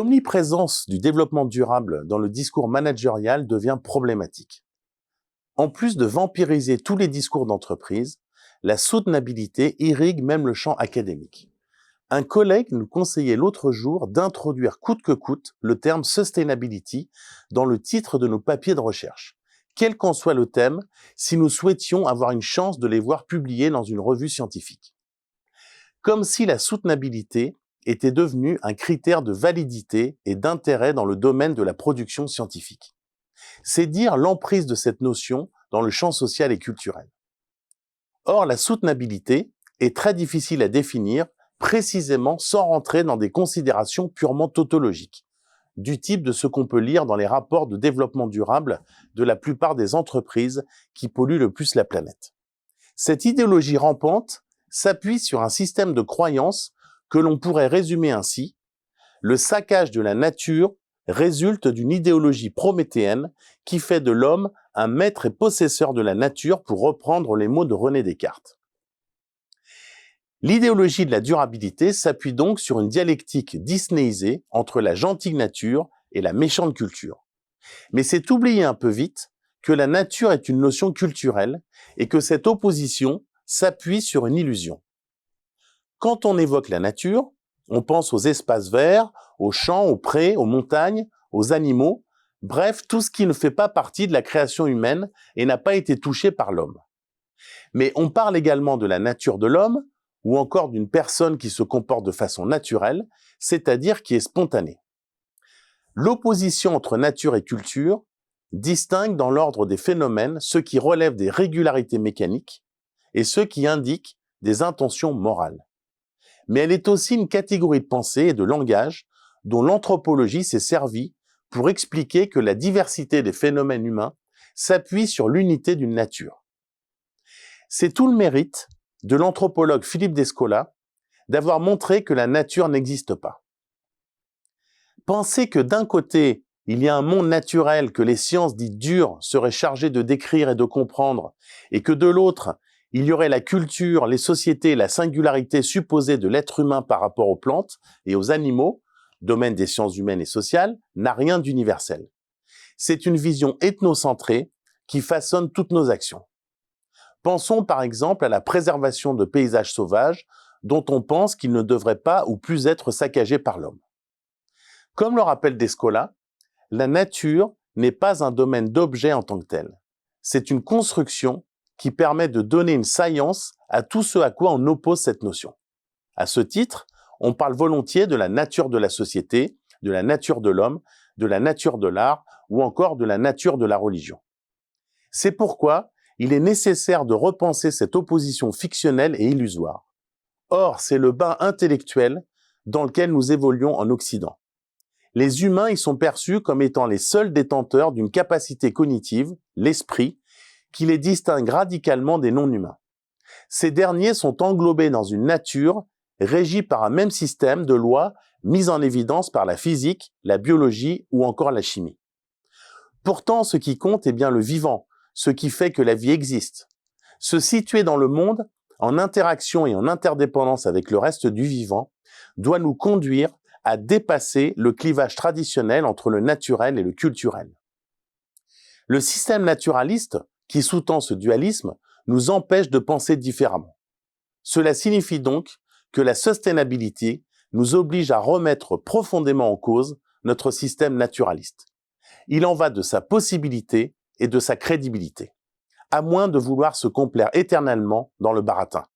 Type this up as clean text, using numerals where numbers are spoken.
L'omniprésence du développement durable dans le discours managérial devient problématique. En plus de vampiriser tous les discours d'entreprise, la soutenabilité irrigue même le champ académique. Un collègue nous conseillait l'autre jour d'introduire coûte que coûte le terme sustainability dans le titre de nos papiers de recherche, quel qu'en soit le thème, si nous souhaitions avoir une chance de les voir publiés dans une revue scientifique. Comme si la soutenabilité était devenue un critère de validité et d'intérêt dans le domaine de la production scientifique. C'est dire l'emprise de cette notion dans le champ social et culturel. Or, la soutenabilité est très difficile à définir précisément sans rentrer dans des considérations purement tautologiques, du type de ce qu'on peut lire dans les rapports de développement durable de la plupart des entreprises qui polluent le plus la planète. Cette idéologie rampante s'appuie sur un système de croyances que l'on pourrait résumer ainsi: le saccage de la nature résulte d'une idéologie prométhéenne qui fait de l'homme un maître et possesseur de la nature, pour reprendre les mots de René Descartes. L'idéologie de la durabilité s'appuie donc sur une dialectique disneyisée entre la gentille nature et la méchante culture. Mais c'est oublier un peu vite que la nature est une notion culturelle et que cette opposition s'appuie sur une illusion. Quand on évoque la nature, on pense aux espaces verts, aux champs, aux prés, aux montagnes, aux animaux, bref, tout ce qui ne fait pas partie de la création humaine et n'a pas été touché par l'homme. Mais on parle également de la nature de l'homme, ou encore d'une personne qui se comporte de façon naturelle, c'est-à-dire qui est spontanée. L'opposition entre nature et culture distingue dans l'ordre des phénomènes ceux qui relèvent des régularités mécaniques et ceux qui indiquent des intentions morales. Mais elle est aussi une catégorie de pensée et de langage dont l'anthropologie s'est servie pour expliquer que la diversité des phénomènes humains s'appuie sur l'unité d'une nature. C'est tout le mérite de l'anthropologue Philippe Descola d'avoir montré que la nature n'existe pas. Penser que d'un côté, il y a un monde naturel que les sciences dites dures seraient chargées de décrire et de comprendre, et que de l'autre, il y aurait la culture, les sociétés et la singularité supposée de l'être humain par rapport aux plantes et aux animaux, domaine des sciences humaines et sociales, n'a rien d'universel. C'est une vision ethnocentrée qui façonne toutes nos actions. Pensons par exemple à la préservation de paysages sauvages dont on pense qu'ils ne devraient pas ou plus être saccagés par l'homme. Comme le rappelle Descola, la nature n'est pas un domaine d'objets en tant que tel. C'est une construction qui permet de donner une saillance à tout ce à quoi on oppose cette notion. À ce titre, on parle volontiers de la nature de la société, de la nature de l'homme, de la nature de l'art ou encore de la nature de la religion. C'est pourquoi il est nécessaire de repenser cette opposition fictionnelle et illusoire. Or, c'est le bain intellectuel dans lequel nous évoluons en Occident. Les humains y sont perçus comme étant les seuls détenteurs d'une capacité cognitive, l'esprit, qui les distingue radicalement des non-humains. Ces derniers sont englobés dans une nature régie par un même système de lois mises en évidence par la physique, la biologie ou encore la chimie. Pourtant, ce qui compte est bien le vivant, ce qui fait que la vie existe. Se situer dans le monde, en interaction et en interdépendance avec le reste du vivant, doit nous conduire à dépasser le clivage traditionnel entre le naturel et le culturel. Le système naturaliste, qui sous-tend ce dualisme, nous empêche de penser différemment. Cela signifie donc que la sustainability nous oblige à remettre profondément en cause notre système naturaliste. Il en va de sa possibilité et de sa crédibilité, à moins de vouloir se complaire éternellement dans le baratin.